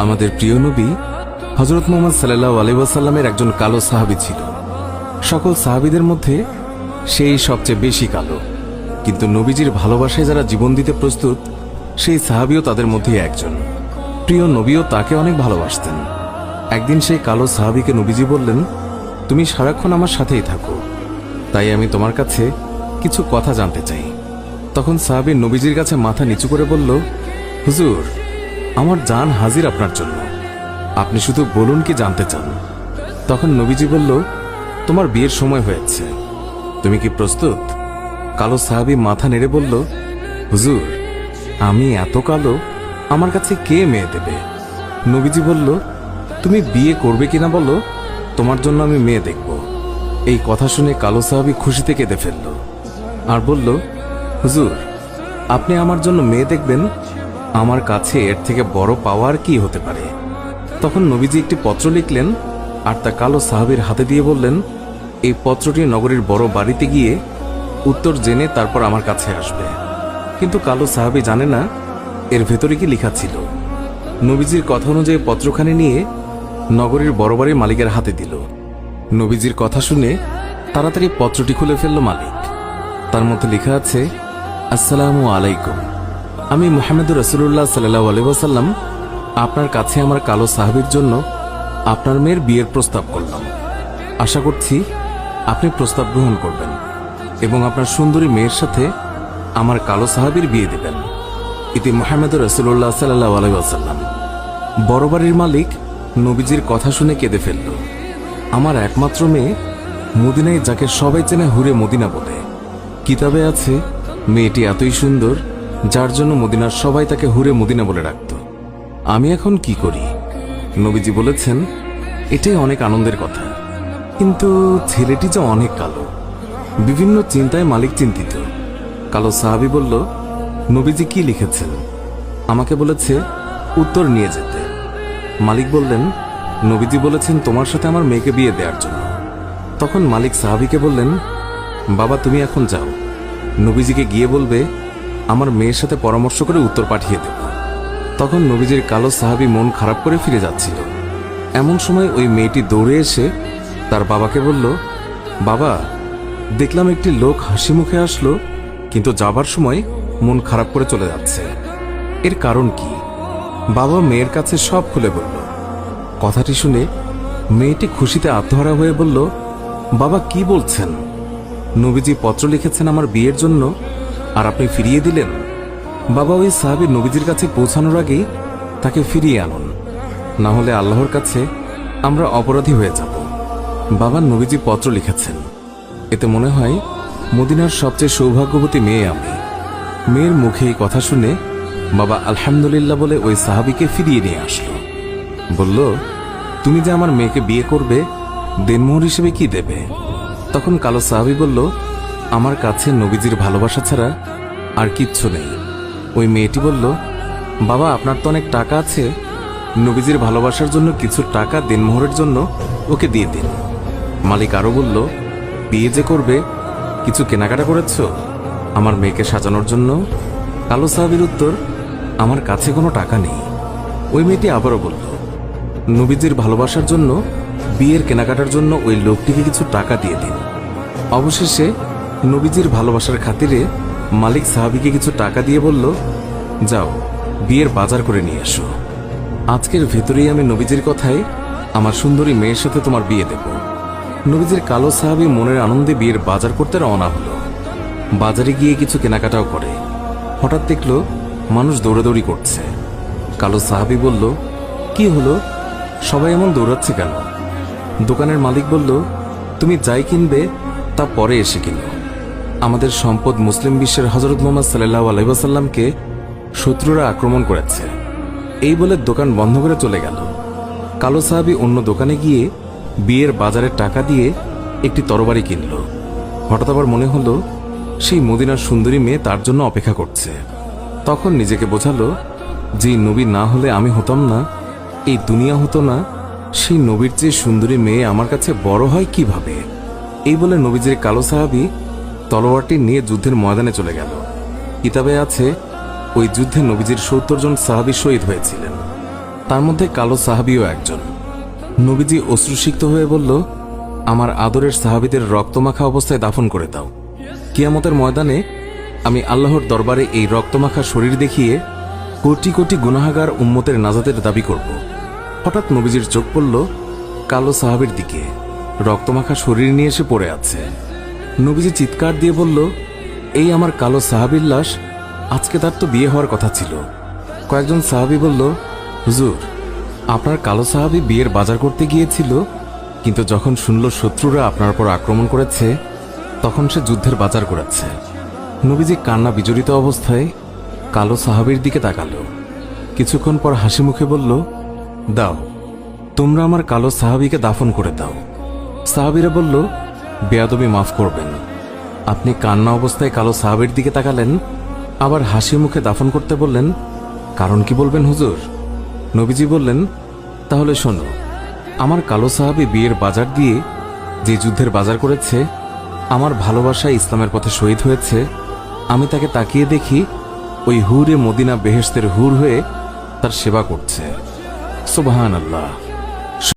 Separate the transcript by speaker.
Speaker 1: আমাদের প্রিয় নবী হযরত মুহাম্মদ সাল্লাল্লাহু আলাইহি ওয়াসাল্লামের একজন কালো সাহাবী ছিল। সকল সাহাবীদের মধ্যে সেই সবচেয়ে বেশি কালো, কিন্তু নবীজির ভালোবাসায় যারা জীবন দিতে প্রস্তুত সেই সাহাবীও তাদের মধ্যে একজন। প্রিয় নবীও তাকে অনেক ভালোবাসতেন। একদিন সেই কালো সাহাবীকে নবীজি বললেন, তুমি সারাক্ষণ আমার সাথেই থাকো, তাই আমি তোমার কাছে কিছু কথা জানতে চাই। তখন সাহাবী নবীজির কাছে মাথা নিচু করে বলল, হুজুর, আমার জান হাজির আপনার জন্য, আপনি শুধু বলুন কি জানতে চান। তখন নবীজি বলল, তোমার বিয়ের সময় হয়েছে, তুমি কি প্রস্তুত? কালো সাহাবী মাথা নেড়ে বলল, হুজুর, আমি এত কালো, আমার কাছে কে মেয়ে দেবে? নবীজি বলল, তুমি বিয়ে করবে কিনা বলো, তোমার জন্য আমি মেয়ে দেখব। এই কথা শুনে কালো সাহাবী খুশিতে কেঁদে ফেলল আর বলল, হুজুর, আপনি আমার জন্য মেয়ে দেখবেন, আমার কাছে এর থেকে বড় পাওয়ার কি হতে পারে? তখন নবীজি একটি পত্র লিখলেন আর তা কালো সাহাবীর হাতে দিয়ে বললেন, এই পত্রটি নগরীর বড় বাড়িতে গিয়ে উত্তর জেনে তারপর আমার কাছে আসবে। কিন্তু কালো সাহাবী জানে না এর ভেতরে কি লেখা ছিল। নবীজির কথা অনুযায়ী পত্রখানি নিয়ে নগরীর বড় বাড়ির মালিকের হাতে দিল। নবীজির কথা শুনে তাড়াতাড়ি পত্রটি খুলে ফেলল মালিক। তার মধ্যে লেখা আছে, আসসালামু আলাইকুম, আমি মুহাম্মদুর রাসূলুল্লাহ সাল্লাল্লাহু আলাইহি ওয়াসাল্লাম আপনার কাছে আমার কালো সাহাবীর জন্য আপনার মেয়ের বিয়ের প্রস্তাব করলাম। আশা করছি আপনি প্রস্তাব গ্রহণ করবেন এবং আপনার সুন্দরী মেয়ের সাথে আমার কালো সাহাবীর বিয়ে দেবেন। ইতি মুহাম্মদুর রাসূলুল্লাহ সাল্লাল্লাহু আলাইহি ওয়াসাল্লাম। বড় বাড়ির মালিক নবীজির কথা শুনে কেঁদে ফেলল। আমার একমাত্র মেয়ে, মদিনায় যাকে সবাই চেনে হুরে মদিনা বলে। কিতাবে আছে মেয়েটি এতই সুন্দর যার জন্য মদিনার সবাই তাকে হুরে মদিনা বলে ডাকত। আমি এখন কি করি? নবীজি বলেছেন, এটাই অনেক আনন্দের কথা, কিন্তু ছেলেটি যে অনেক কালো। বিভিন্ন চিন্তায় মালিক চিন্তিত। কালো সাহাবী বলল, নবীজি কি লিখেছেন? আমাকে বলেছে উত্তর নিয়ে যেতে। মালিক বললেন, নবীজি বলেছেন তোমার সাথে আমার মেয়েকে বিয়ে দেওয়ার জন্য। তখন মালিক সাহাবীকে বললেন, বাবা, তুমি এখন যাও, নবীজিকে গিয়ে বলবে আমার মেয়ের সাথে পরামর্শ করে উত্তর পাঠিয়ে দেব। তখন নবীজির কালো সাহাবী মন খারাপ করে ফিরে যাচ্ছিল। এমন সময় ওই মেয়েটি দৌড়ে এসে তার বাবাকে বলল, বাবা, দেখলাম একটি লোক হাসি মুখে আসলো, কিন্তু যাবার সময় মন খারাপ করে চলে যাচ্ছে, এর কারণ কি? বাবা মেয়ের কাছে সব খুলে বলল। কথাটি শুনে মেয়েটি খুশিতে আত্মহারা হয়ে বলল, বাবা, কি বলছেন? নবীজি পত্র লিখেছেন আমার বিয়ের জন্য, আর আপনি ফিরিয়ে দিলেন? বাবা, ওই সাহাবী নবীজির কাছে পৌঁছানোর আগেই তাকে ফিরিয়ে আনুন, না হলে আল্লাহর কাছে আমরা অপরাধী হয়ে যাব। বাবা, নবীজি পত্র লিখেছেন, এতে মনে হয় মদিনার সবচেয়ে সৌভাগ্যবতী মেয়ে আমি। মেয়ের মুখে এই কথা শুনে বাবা আলহামদুলিল্লাহ বলে ওই সাহাবীকে ফিরিয়ে নিয়ে আসলো। বলল, তুমি যে আমার মেয়েকে বিয়ে করবে, দেনমোহর হিসেবে কি দেবে? তখন কালো সাহাবী বলল, আমার কাছে নবীজির ভালোবাসা ছাড়া আর কিচ্ছু নেই। ওই মেয়েটি বলল, বাবা, আপনার তো অনেক টাকা আছে, নবীজির ভালোবাসার জন্য কিছু টাকা দেনমোহরের জন্য ওকে দিয়ে দিন। মালিক আরো বলল, বিয়ে যে করবে, কিছু কেনাকাটা করেছ আমার মেয়েকে সাজানোর জন্য? কালো সাহাবীর উত্তর, আমার কাছে কোনো টাকা নেই। ওই মেয়েটি আবারও বলল, নবীজির ভালোবাসার জন্য বিয়ের কেনাকাটার জন্য ওই লোকটিকে কিছু টাকা দিয়ে দিন। অবশেষে নবীজির ভালোবাসার খাতিরে মালিক সাহাবীকে কিছু টাকা দিয়ে বলল, যাও, বিয়ের বাজার করে নিয়ে এসো। আজকের ভেতরেই আমি নবীজির কথায় আমার সুন্দরী মেয়ের সাথে তোমার বিয়ে দেব। নবীজির কালো সাহাবী মনের আনন্দে বিয়ের বাজার করতে রওনা হলো। বাজারে গিয়ে কিছু কেনাকাটাও করে। হঠাৎ দেখলো মানুষ দৌড়াদৌড়ি করছে। কালো সাহাবী বলল, কি হলো, সবাই এমন দৌড়াচ্ছে কেন? দোকানের মালিক বলল, তুমি যাই কিনবে তা পরে এসে কিনো। আমাদের সম্পদ মুসলিম বিশ্বের হযরত মুহাম্মদ সাল্লাল্লাহু আলাইহি ওয়াসাল্লামকে শত্রুরা আক্রমণ করেছে। এই বলে দোকান বন্ধ করে চলে গেল। কালো সাহাবী অন্য দোকানে গিয়ে বিয়ের বাজারের টাকা দিয়ে একটি তরবারি কিনল। হঠাৎ আবার মনে হলো সেই মদিনার সুন্দরী মেয়ে তার জন্য অপেক্ষা করছে। তখন নিজেকে বোঝালো, যে নবী না হলে আমি হতাম না, এই দুনিয়া হতো না, সেই নবীর চেয়ে সুন্দরী মেয়ে আমার কাছে বড় হয় কিভাবে? এই বলে নবীজির কালো সাহাবী তলোয়ারটি নিয়ে যুদ্ধের ময়দানে চলে গেল। কিতাবে আছে ওই যুদ্ধে নবীজির ৭০ জন সাহাবী শহীদ হয়েছিলেন। তার মধ্যে কালো সাহাবিও একজন। নবীজি অশ্রুসিক্ত হয়ে বলল, আমার আদরের সাহাবীদের রক্তমাখা অবস্থায় দাফন করে দাও। কিয়ামতের ময়দানে আমি আল্লাহর দরবারে এই রক্তমাখা শরীর দেখিয়ে কোটি কোটি গুনাহগার উম্মতের নাজাতের দাবি করব। হঠাৎ নবীজির চোখ পড়ল কালো সাহাবীর দিকে, রক্তমাখা শরীর নিয়ে এসে পড়ে আছে। নবীজি চিৎকার দিয়ে বলল, এই আমার কালো সাহাবীর লাশ, আজকে তার তো বিয়ে হওয়ার কথা ছিল। কয়েকজন সাহাবী বলল, হুজুর, আপনার কালো সাহাবী বিয়ের বাজার করতে গিয়েছিল, কিন্তু যখন শুনল শত্রুরা আপনার উপর আক্রমণ করেছে, তখন সে যুদ্ধের বাজার করেছে। নবীজি কান্না বিজড়িত অবস্থায় কালো সাহাবীর দিকে তাকালো। কিছুক্ষণ পর হাসি মুখে বলল, দাও, তোমরা আমার কালো সাহাবীকে দাফন করে দাও। সাহাবীরা বলল, বেয়াদবি মাফ করবেন, আপনি কান্না অবস্থায় কালো সাহাবীর দিকে তাকালেন, আবার হাসি মুখে দাফন করতে বললেন, কারণ কি বলবেন হুজুর? নবীজি বললেন, তাহলে শোনো, আমার কালো সাহাবী বিয়ের বাজার দিয়ে যে যুদ্ধের বাজার করেছে, আমার ভালোবাসায় ইসলামের পথে শহীদ হয়েছে, আমি তাকে তাকিয়ে দেখি ওই হুরে মদিনা বেহেশতের হুর হয়ে তার সেবা করছে। সুবহানাল্লাহ।